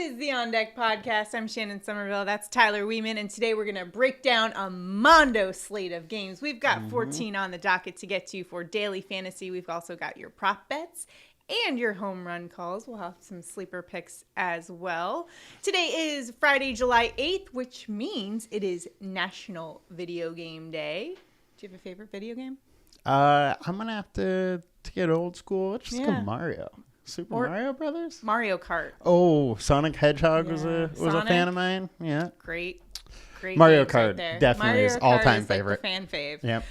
is the On Deck Podcast. I'm Shannon Sommerville. That's Tyler Wiemann. And today we're going to break down a Mondo slate of games. We've got 14 on the docket to get to for daily fantasy. We've also got your prop bets and your home run calls. We'll have some sleeper picks as well. Today is Friday, July 8th, which means it is National Video Game Day. Do you have a favorite video game? I'm going to have to get old school. Let's just go Mario. Super Mario Brothers? Mario Kart. Oh, Sonic Hedgehog was a fan of mine. Yeah. Great Mario games Kart right there. definitely Mario is Kart all-time is favorite. Like the fan fave. Yep.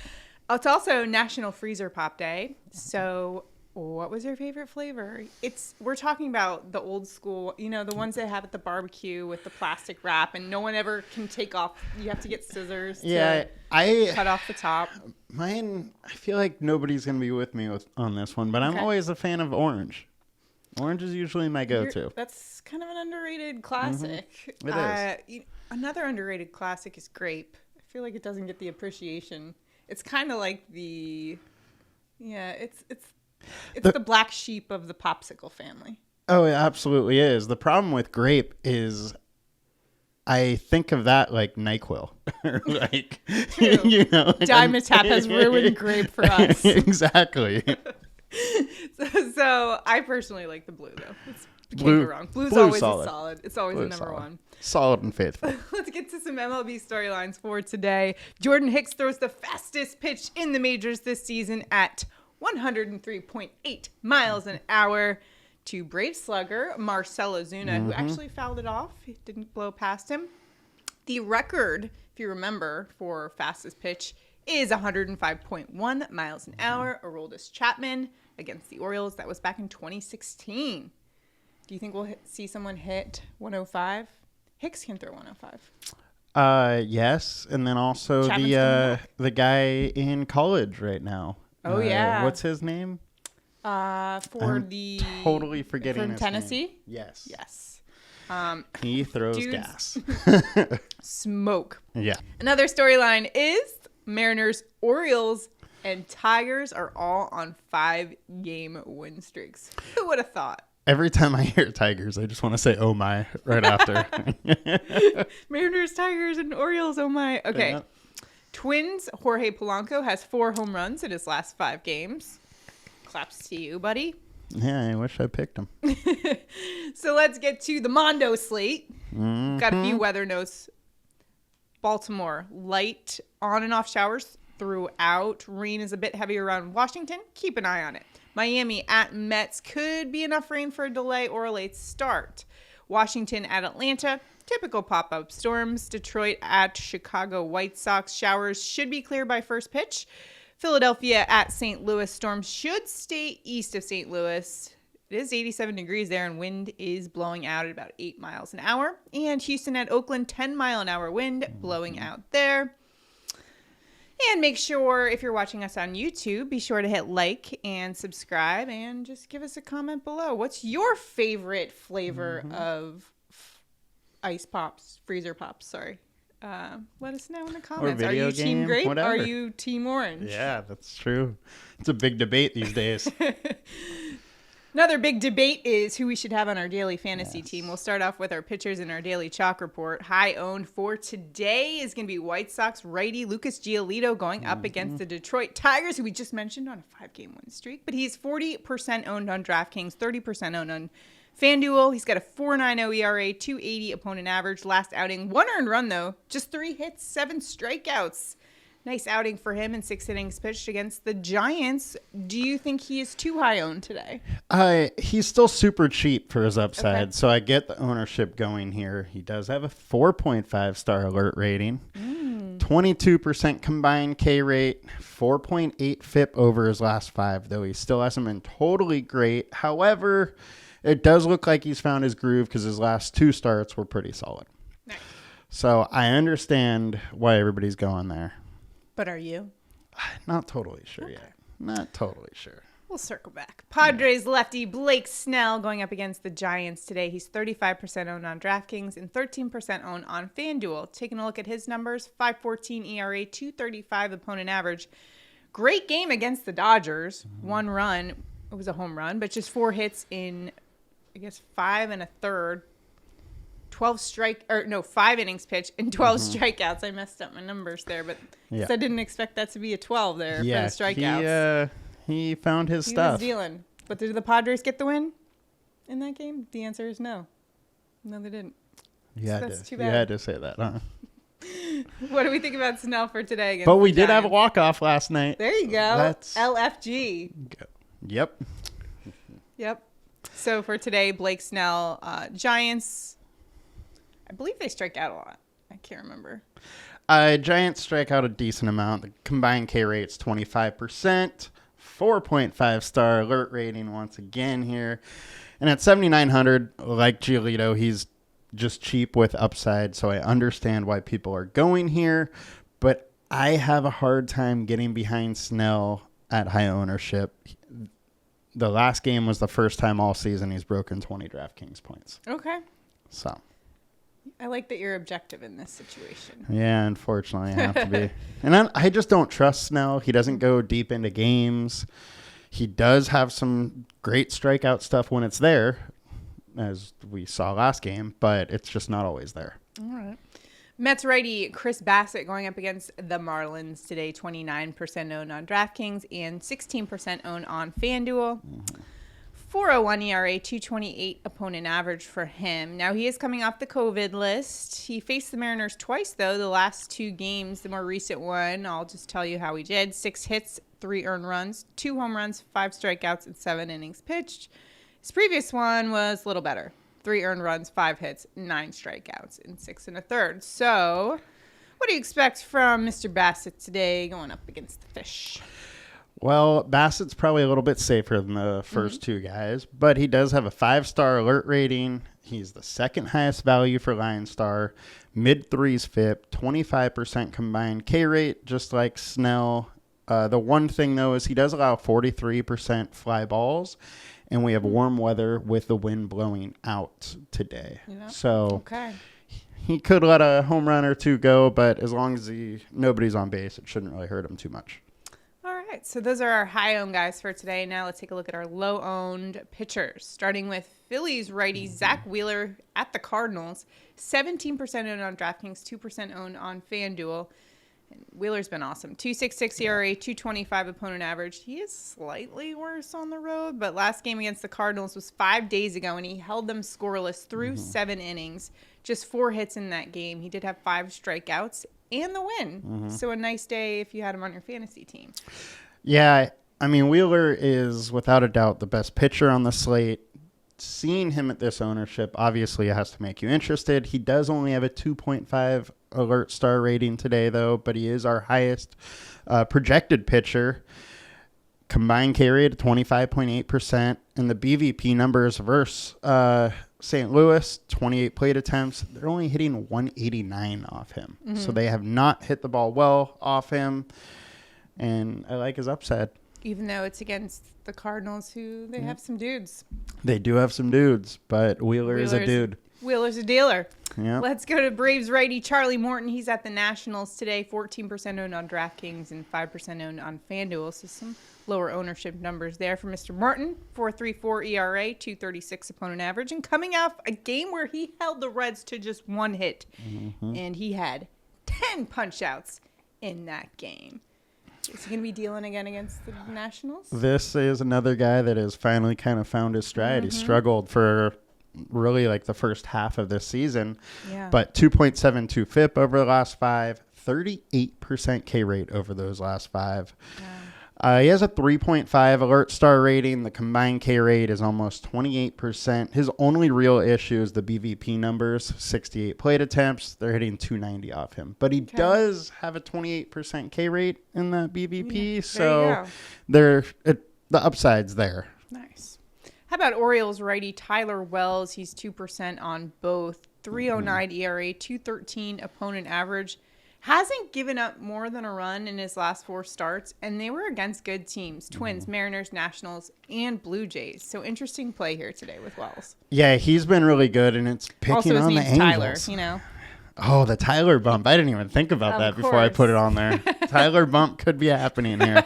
It's also National Freezer Pop Day. So what was your favorite flavor? We're talking about the old school, the ones they have at the barbecue with the plastic wrap and no one ever can take off. You have to get scissors to cut off the top. Mine, I feel like nobody's going to be with me on this one, but I'm always a fan of orange. Orange is usually my go-to. That's kind of an underrated classic. It is. Another underrated classic is grape. I feel like it doesn't get the appreciation. It's kind of like it's the black sheep of the popsicle family. Oh, it absolutely is. The problem with grape is I think of that like NyQuil. Like, Dimetapp has ruined grape for us. Exactly. So I personally like the blue though. Blue, wrong. Blue's always solid. It's always the number one. Solid and faithful. Let's get to some MLB storylines for today. Jordan Hicks throws the fastest pitch in the majors this season at 103.8 miles an hour to Brave slugger Marcell Ozuna, who actually fouled it off. He didn't blow past him. The record, if you remember, for fastest pitch is 105.1 miles an hour. Aroldis Chapman against the Orioles. That was back in 2016. Do you think we'll see someone hit 105? Hicks can throw 105. Yes, and then also the guy in college right now. Oh yeah, what's his name? Totally forgetting from his Tennessee. Name. Yes. He throws gas. Smoke. Yeah. Another storyline is Mariners, Orioles, and Tigers are all on 5-game win streaks. Who would have thought? Every time I hear Tigers, I just want to say, oh my, right after. Mariners, Tigers, and Orioles, oh my. Okay. Yeah. Twins, Jorge Polanco has 4 home runs in his last 5 games. Claps to you, buddy. Yeah, I wish I picked him. So let's get to the Mondo slate. Got a few weather notes. Baltimore, light on and off showers throughout. Rain is a bit heavier around Washington. Keep an eye on it. Miami at Mets could be enough rain for a delay or a late start. Washington at Atlanta, typical pop-up storms. Detroit at Chicago White Sox, showers should be clear by first pitch. Philadelphia at St. Louis, storms should stay east of St. Louis. It is 87 degrees there and wind is blowing out at about 8 miles an hour. And Houston at Oakland, 10-mile-an-hour wind blowing out there. And make sure, if you're watching us on YouTube, be sure to hit like and subscribe and just give us a comment below. What's your favorite flavor of ice pops, freezer pops, sorry. Let us know in the comments. Are you team grape? Whatever. Are you team orange? Yeah, that's true. It's a big debate these days. Another big debate is who we should have on our daily fantasy team. We'll start off with our pitchers in our daily chalk report. High owned for today is going to be White Sox righty Lucas Giolito going up against the Detroit Tigers, who we just mentioned on a 5-game win streak. But he's 40% owned on DraftKings, 30% owned on FanDuel. He's got a 4.90 ERA, 280 opponent average. Last outing, 1 earned run though, just 3 hits, 7 strikeouts. Nice outing for him in 6 innings pitched against the Giants. Do you think he is too high owned today? He's still super cheap for his upside, so I get the ownership going here. He does have a 4.5-star alert rating, 22% combined K rate, 4.8 FIP over his last 5, though he still hasn't been totally great. However, it does look like he's found his groove because his last 2 starts were pretty solid. Nice. So I understand why everybody's going there. But are you? Not totally sure yet. Not totally sure. We'll circle back. Padres lefty Blake Snell going up against the Giants today. He's 35% owned on DraftKings and 13% owned on FanDuel. Taking a look at his numbers, 5.14 ERA, 2.35 opponent average. Great game against the Dodgers. 1 run. It was a home run, but just 4 hits in, I guess, 5 1/3. 5 innings pitched and 12 strikeouts. I messed up my numbers there, but I didn't expect that to be a 12 there for the strikeouts. He found his He stuff. was dealing. But did the Padres get the win in that game? The answer is no. No, they didn't. That's too bad. You had to say that, huh? What do we think about Snell for today against But we the did have a Giants? walk-off last night. There you go. LFG. Yep. Yep. So for today, Blake Snell, Giants, I believe they strike out a lot. I can't remember. Giants strike out a decent amount. The combined K rate's 25%. 4.5 star alert rating once again here. And at 7,900, like Giolito, he's just cheap with upside, so I understand why people are going here, but I have a hard time getting behind Snell at high ownership. The last game was the first time all season he's broken 20 DraftKings points. Okay. So I like that you're objective in this situation. yeah, unfortunately I have to be. And I just don't trust Snell. He doesn't go deep into games. He does have some great strikeout stuff when it's there, as we saw last game, but it's just not always there. All right. Mets righty Chris Bassett going up against the Marlins today, 29% owned on DraftKings and 16% owned on FanDuel. 4.01 ERA, 2.28 opponent average for him. Now, he is coming off the COVID list. He faced the Mariners twice, though, the last 2 games. The more recent one, I'll just tell you how he did. 6 hits, 3 earned runs, 2 home runs, 5 strikeouts, and 7 innings pitched. His previous one was a little better. 3 earned runs, 5 hits, 9 strikeouts in 6 1/3. So, what do you expect from Mr. Bassett today going up against the Fish? Well, Bassett's probably a little bit safer than the first 2 guys, but he does have a 5-star alert rating. He's the second highest value for LineStar. Mid-3s FIP, 25% combined K rate, just like Snell. The one thing, though, is he does allow 43% fly balls. And we have warm weather with the wind blowing out today. Yeah. So he could let a home run or 2 go, but as long as nobody's on base, it shouldn't really hurt him too much. All right. So those are our high-owned guys for today. Now let's take a look at our low-owned pitchers, starting with Phillies righty Zach Wheeler at the Cardinals, 17% owned on DraftKings, 2% owned on FanDuel. Wheeler's been awesome. 2.66 ERA, 2.25 opponent average. He is slightly worse on the road, but last game against the Cardinals was 5 days ago, and he held them scoreless through 7 innings. Just 4 hits in that game. He did have 5 strikeouts and the win. So a nice day if you had him on your fantasy team. Yeah, I mean, Wheeler is without a doubt the best pitcher on the slate. Seeing him at this ownership obviously has to make you interested. He does only have a 2.5 alert star rating today, though, but he is our highest projected pitcher. Combined K rate at 25.8%, and the BVP numbers versus St. Louis, 28 plate attempts. They're only hitting 189 off him, so they have not hit the ball well off him, and I like his upside. Even though it's against the Cardinals, who they have some dudes. They do have some dudes, but Wheeler is a dude. Wheeler's a dealer. Yeah. Let's go to Braves righty Charlie Morton. He's at the Nationals today, 14% owned on DraftKings and 5% owned on FanDuel. So some lower ownership numbers there for Mr. Morton. 4.34 ERA, 2.36 opponent average, and coming off a game where he held the Reds to just 1 hit, and he had 10 punch-outs in that game. Is he going to be dealing again against the Nationals? This is another guy that has finally kind of found his stride. He struggled for really like the first half of this season, but 2.72 FIP over the last 5, 38% K rate over those last 5. He has a 3.5 alert star rating. The combined K rate is almost 28%. His only real issue is the BVP numbers, 68 plate attempts. They're hitting 290 off him. But he does have a 28% K rate in that BVP, so the upside's there. Nice. How about Orioles righty Tyler Wells? He's 2% on both. 3.09 ERA, 2.13 opponent average. Hasn't given up more than a run in his last 4 starts, and they were against good teams, Twins, Mariners, Nationals, and Blue Jays. So interesting play here today with Wells. Yeah, he's been really good, and it's picking also, his on the name's Tyler, Angels. you know. Oh, the Tyler bump. I didn't even think about that before I put it on there. Tyler bump could be happening here.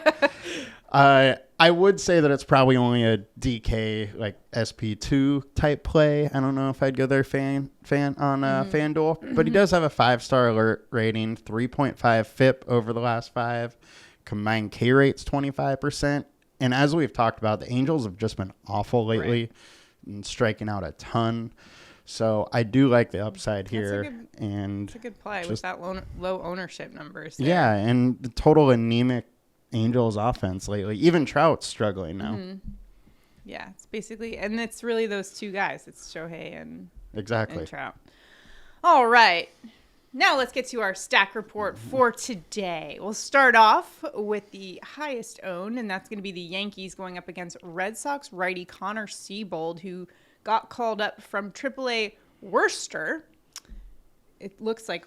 I would say that it's probably only a DK like SP2 type play. I don't know if I'd go there fan on FanDuel, but he does have a 5-star alert rating, 3.5 FIP over the last 5. Combined K rate's 25%. And as we've talked about, the Angels have just been awful lately and striking out a ton. So I do like the upside here. It's a good play with that low ownership numbers there. Yeah, and the total anemic Angels offense lately. Even Trout's struggling now. Yeah, it's basically, and it's really those two guys. It's Shohei and Trout. All right. Now let's get to our stack report for today. We'll start off with the highest owned, and that's going to be the Yankees going up against Red Sox righty Connor Seabold, who got called up from AAA Worcester. It looks like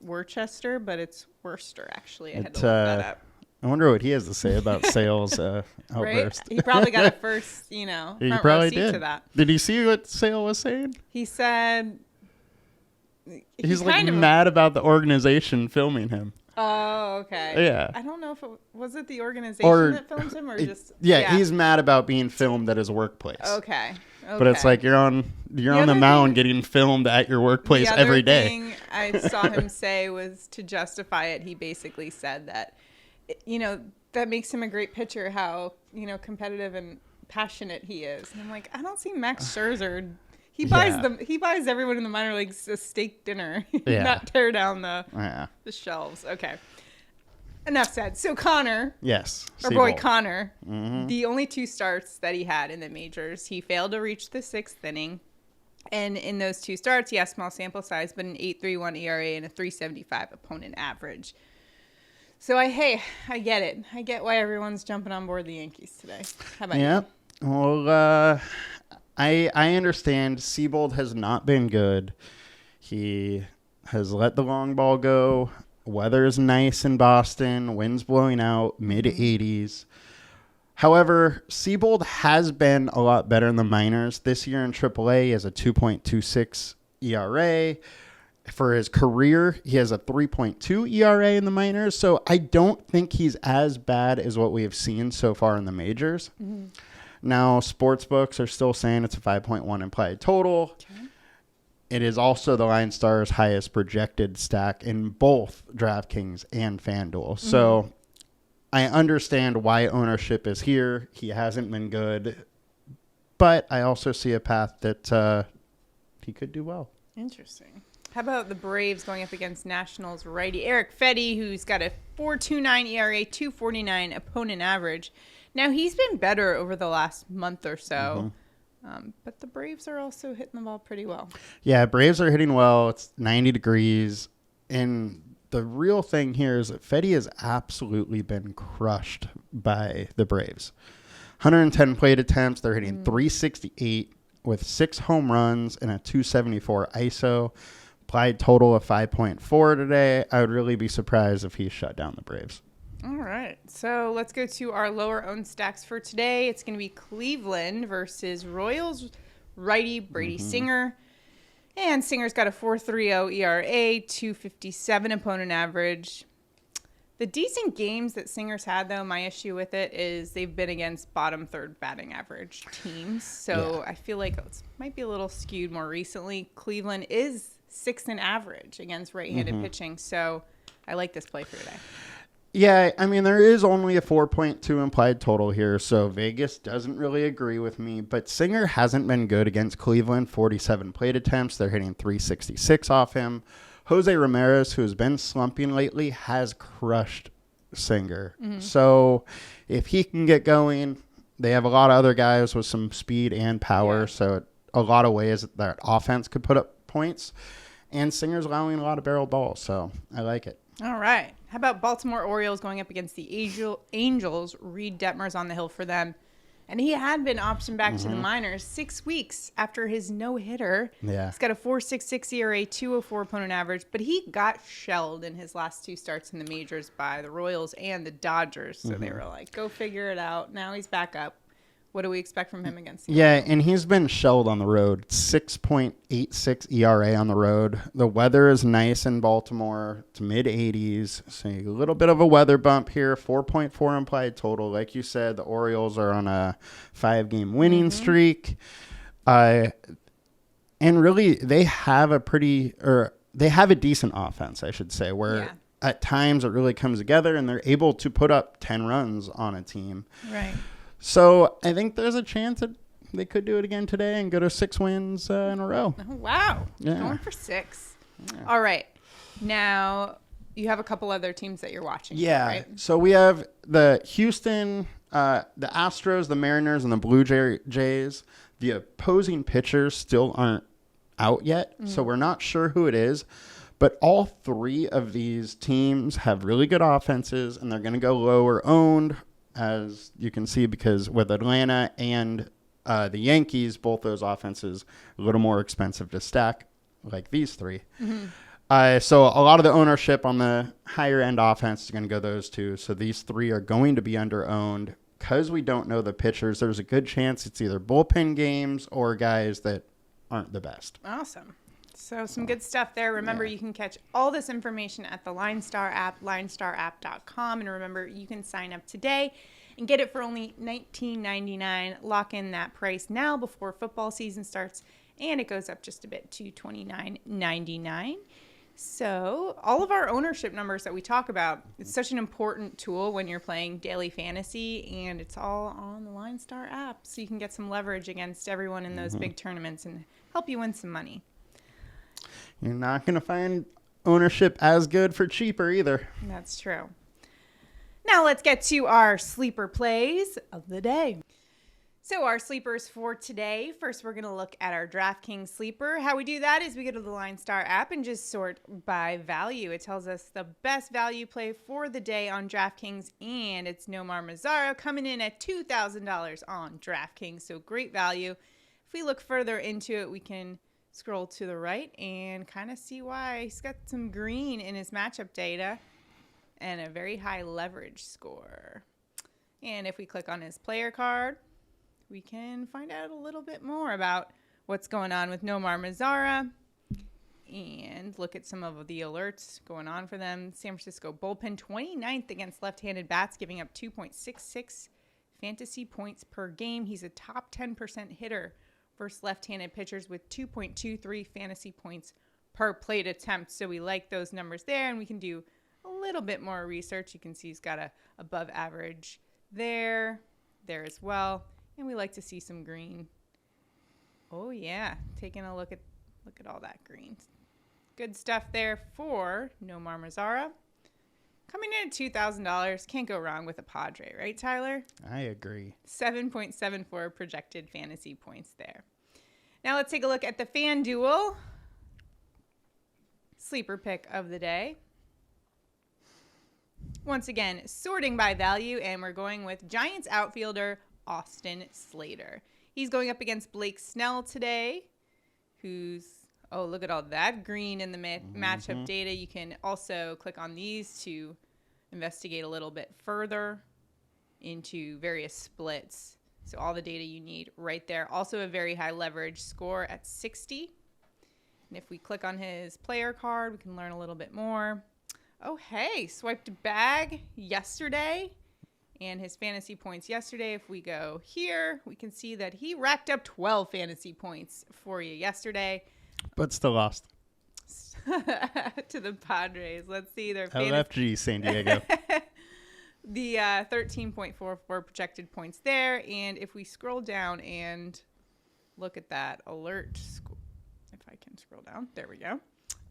Worcester, but it's Worcester, actually. I had to look that up. I wonder what he has to say about Sale's outburst. Right? He probably got a first, front row seat to that. Did you see what Sale was saying? He said he's like mad about the organization filming him. Oh, okay. Yeah. I don't know if was it the organization that films him or just he's mad about being filmed at his workplace. Okay. But it's like you're on the mound getting filmed at your workplace every day. The thing I saw him say was to justify it. He basically said that, that makes him a great pitcher, how, competitive and passionate he is. And I'm like, I don't see Max Scherzer. He buys everyone in the minor leagues a steak dinner, not tear down the shelves. Okay. Enough said. So Connor, our boy Connor, the only 2 starts that he had in the majors, he failed to reach the 6th inning. And in those 2 starts, he has small sample size, but an 8.31 ERA and a 3.75 opponent average. So I get it. I get why everyone's jumping on board the Yankees today. How about you? Well, I understand Seabold has not been good. He has let the long ball go. Weather is nice in Boston. Wind's blowing out, mid-80s. However, Seabold has been a lot better in the minors. This year in AAA, he has a 2.26 ERA. For his career, he has a 3.2 ERA in the minors. So I don't think he's as bad as what we have seen so far in the majors. Now, sports books are still saying it's a 5.1 implied total. Okay. It is also the LineStar's highest projected stack in both DraftKings and FanDuel. So I understand why ownership is here. He hasn't been good. But I also see a path that he could do well. Interesting. How about the Braves going up against Nationals righty Eric Fedde, who's got a 4.29 ERA, 2.49 opponent average. Now, he's been better over the last month or so, but the Braves are also hitting the ball pretty well. Yeah, Braves are hitting well. It's 90 degrees. And the real thing here is that Fedde has absolutely been crushed by the Braves. 110 plate attempts. They're hitting 368 with 6 home runs and a 274 ISO. Applied total of 5.4 today. I would really be surprised if he shut down the Braves. All right. So let's go to our lower owned stacks for today. It's going to be Cleveland versus Royals righty Brady Singer. And Singer's got a 4.30 ERA, 2.57 opponent average. The decent games that Singer's had, though, my issue with it is they've been against bottom third batting average teams. So I feel like it might be a little skewed more recently. Cleveland is 6th in average against right-handed pitching. So I like this play for today. Yeah, I mean, there is only a 4.2 implied total here, so Vegas doesn't really agree with me. But Singer hasn't been good against Cleveland. 47 plate attempts. They're hitting 366 off him. Jose Ramirez, who has been slumping lately, has crushed Singer. So if he can get going, they have a lot of other guys with some speed and power. So a lot of ways that offense could put up points. And Singer's allowing a lot of barrel balls, so I like it. All right. How about Baltimore Orioles going up against the Angels? Reed Detmer's on the hill for them. And he had been optioned back to the minors 6 weeks after his no-hitter. Yeah. He's got a 4.66 ERA, 2.04 opponent average, but he got shelled in his last 2 starts in the majors by the Royals and the Dodgers. So they were like, go figure it out. Now he's back up. What do we expect from him against the Yeah, and he's been shelled on the road. 6.86 ERA on the road. The weather is nice in Baltimore. It's mid-80s. So a little bit of a weather bump here. 4.4 implied total. Like you said, the Orioles are on a 5-game winning streak. And really, they have a decent offense, I should say, where at times it really comes together and they're able to put up 10 runs on a team. Right. So I think there's a chance that they could do it again today and go to 6 wins in a row. Oh, wow. Yeah. Going for 6. Yeah. All right. Now, you have a couple other teams that you're watching. Yeah. Right? So we have the Houston, the Astros, the Mariners, and the Blue Jays. The opposing pitchers still aren't out yet, so we're not sure who it is. But all 3 of these teams have really good offenses, and they're going to go lower owned, as you can see, because with Atlanta and the Yankees, both those offenses a little more expensive to stack, like these 3. So a lot of the ownership on the higher end offense is going to go those 2. So these 3 are going to be under owned. Because we don't know the pitchers, there's a good chance it's either bullpen games or guys that aren't the best. Awesome. So some good stuff there. Remember, you can catch all this information at the LineStar app, linestarapp.com. And remember, you can sign up today and get it for only $19.99. Lock in that price now before football season starts, and it goes up just a bit to $29.99. So all of our ownership numbers that we talk about, it's such an important tool when you're playing daily fantasy, and it's all on the LineStar app. So you can get some leverage against everyone in those big tournaments and help you win some money. You're not going to find ownership as good for cheaper either. That's true. Now let's get to our sleeper plays of the day. So our sleepers for today, first we're going to look at our DraftKings sleeper. How we do that is we go to the LineStar app and just sort by value. It tells us the best value play for the day on DraftKings, and it's Nomar Mazara coming in at $2,000 on DraftKings. So great value. If we look further into it, we can scroll to the right and kind of see why. He's got some green in his matchup data and a very high leverage score. And if we click on his player card, we can find out a little bit more about what's going on with Nomar Mazara and look at some of the alerts going on for them. San Francisco bullpen 29th against left-handed bats, giving up 2.66 fantasy points per game. He's a top 10% hitter versus left-handed pitchers with 2.23 fantasy points per plate attempt. So we like those numbers there, and we can do a little bit more research. You can see he's got a above average there as well. And we like to see some green. Oh yeah, taking a look at all that green. Good stuff there for Nomar Mazara. Coming in at $2,000, can't go wrong with a Padre, right, Tyler? I agree. 7.74 projected fantasy points there. Now let's take a look at the FanDuel sleeper pick of the day. Once again, sorting by value, and we're going with Giants outfielder Austin Slater. He's going up against Blake Snell today, who's, oh, look at all that green in the matchup data. You can also click on these to investigate a little bit further into various splits. So all the data you need right there. Also a very high leverage score at 60. And if we click on his player card, we can learn a little bit more. Oh, hey, swiped a bag yesterday. And his fantasy points yesterday, if we go here, we can see that he racked up 12 fantasy points for you yesterday. But still lost. To the Padres. Let's see their LFG San Diego. The 13.44 projected points there. And if we scroll down and look at that alert score, if I can scroll down, there we go.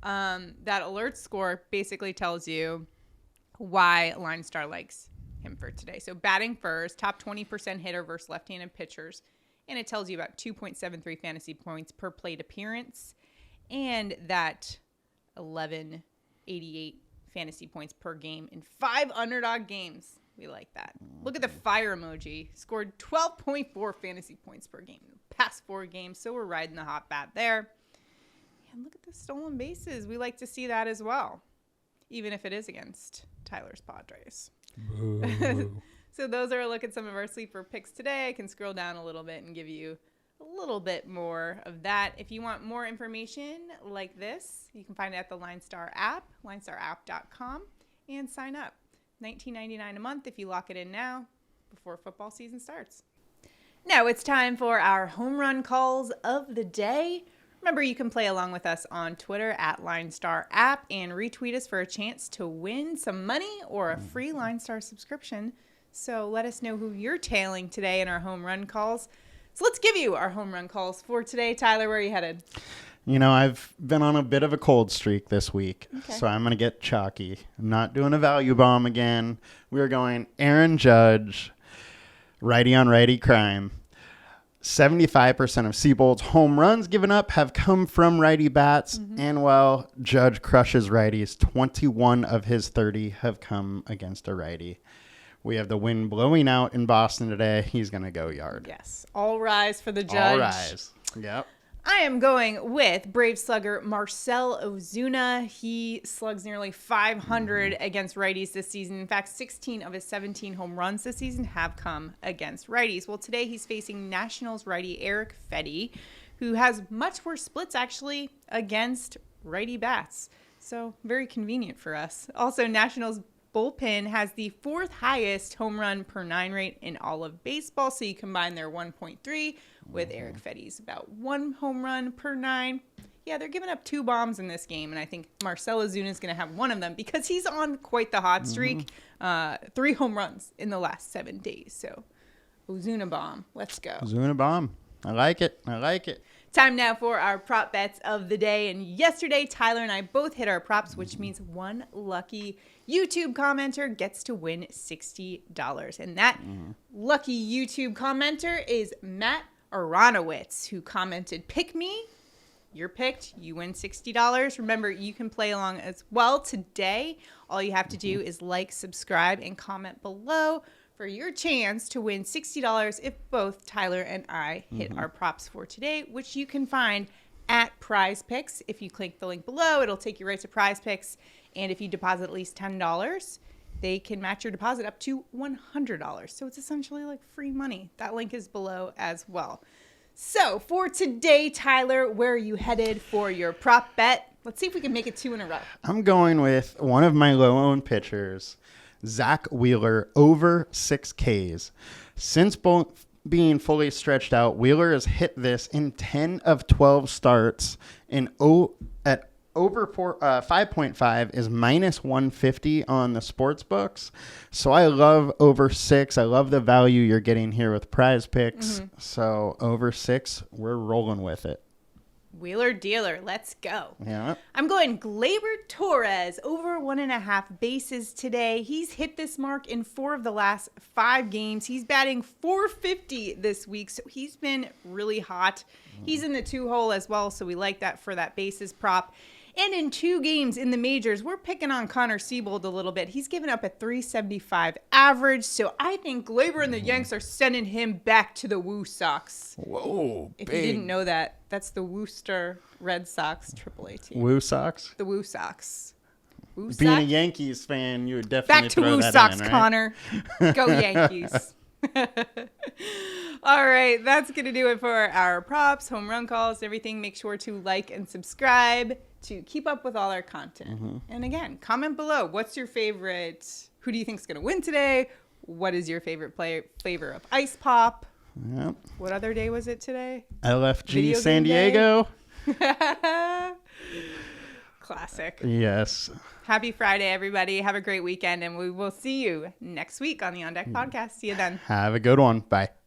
That alert score basically tells you why LineStar likes him for today. So batting first, top 20% hitter versus left-handed pitchers, and it tells you about 2.73 fantasy points per plate appearance, and that 1188 fantasy points per game in 5 underdog games. We like that. Look at the fire emoji. Scored 12.4 fantasy points per game in the past 4 games, so we're riding the hot bat there. And look at the stolen bases. We like to see that as well, even if it is against Tyler's Padres. So those are a look at some of our sleeper picks today. I can scroll down a little bit and give you a little bit more of that. If you want more information like this, you can find it at the LineStar app, linestarapp.com, and sign up. $19.99 a month if you lock it in now before football season starts. Now it's time for our home run calls of the day. Remember, you can play along with us on Twitter at LineStar app and retweet us for a chance to win some money or a free LineStar subscription. So let us know who you're tailing today in our home run calls. So let's give you our home run calls for today. Tyler, where are you headed? You know, I've been on a bit of a cold streak this week, so I'm going to get chalky. I'm not doing a value bomb again. We're going Aaron Judge, righty on righty crime. 75% of Seabold's home runs given up have come from righty bats, and while Judge crushes righties, 21 of his 30 have come against a righty. We have the wind blowing out in Boston today. He's going to go yard. Yes. All rise for the Judge. All rise. Yep. I am going with Brave slugger Marcell Ozuna. He slugs nearly 500 against righties this season. In fact, 16 of his 17 home runs this season have come against righties. Well, today he's facing Nationals righty Eric Fedde, who has much worse splits actually against righty bats. So very convenient for us. Also, Nationals bullpen has the fourth highest home run per 9 rate in all of baseball. So you combine their 1.3 with Eric Fedde's about 1 home run per 9. Yeah, they're giving up 2 bombs in this game, and I think Marcell Ozuna is going to have one of them because he's on quite the hot streak. 3 home runs in the last 7 days. So Ozuna bomb. Let's go. Ozuna bomb. I like it. I like it. Time now for our prop bets of the day. And yesterday, Tyler and I both hit our props, which means one lucky YouTube commenter gets to win $60. And that lucky YouTube commenter is Matt Aronowitz, who commented, "Pick me." You're picked. You win $60. Remember, you can play along as well today. All you have to do is like, subscribe, and comment below for your chance to win $60 if both Tyler and I hit our props for today, which you can find at Prize Picks. If you click the link below, it'll take you right to Prize Picks. And if you deposit at least $10, they can match your deposit up to $100. So it's essentially like free money. That link is below as well. So for today, Tyler, where are you headed for your prop bet? Let's see if we can make it 2 in a row. I'm going with one of my low-owned pitchers, Zach Wheeler, over 6 Ks. Since being fully stretched out, Wheeler has hit this in 10 of 12 starts. And at over 5.5 is minus 150 on the sports books. So I love over 6. I love the value you're getting here with Prize Picks. So over 6, we're rolling with it. Wheeler dealer, let's go. Yeah. I'm going Gleyber Torres over 1.5 bases today. He's hit this mark in 4 of the last 5 games. He's batting .450 this week, so he's been really hot. He's in the 2 hole as well, so we like that for that bases prop. And in 2 games in the majors, we're picking on Connor Seabold a little bit. He's given up a .375 average, so I think Gleyber and the Yanks are sending him back to the Woo Sox. Whoa, If you didn't know that, that's the Worcester Red Sox AAA team. Woo Sox? The Woo Sox. Woo Being a Sox? Yankees fan, you would definitely Back to throw Woo that Sox, in, right? Connor. Go Yankees. All right, that's going to do it for our props, home run calls, everything. Make sure to like and subscribe to keep up with all our content. And again, comment below. What's your favorite? Who do you think is going to win today? What is your favorite flavor of ice pop? Yep. What other day was it today? LFG Video San game day? Diego. Classic. Yes. Happy Friday, everybody. Have a great weekend, and we will see you next week on the On Deck podcast. See you then. Have a good one. Bye.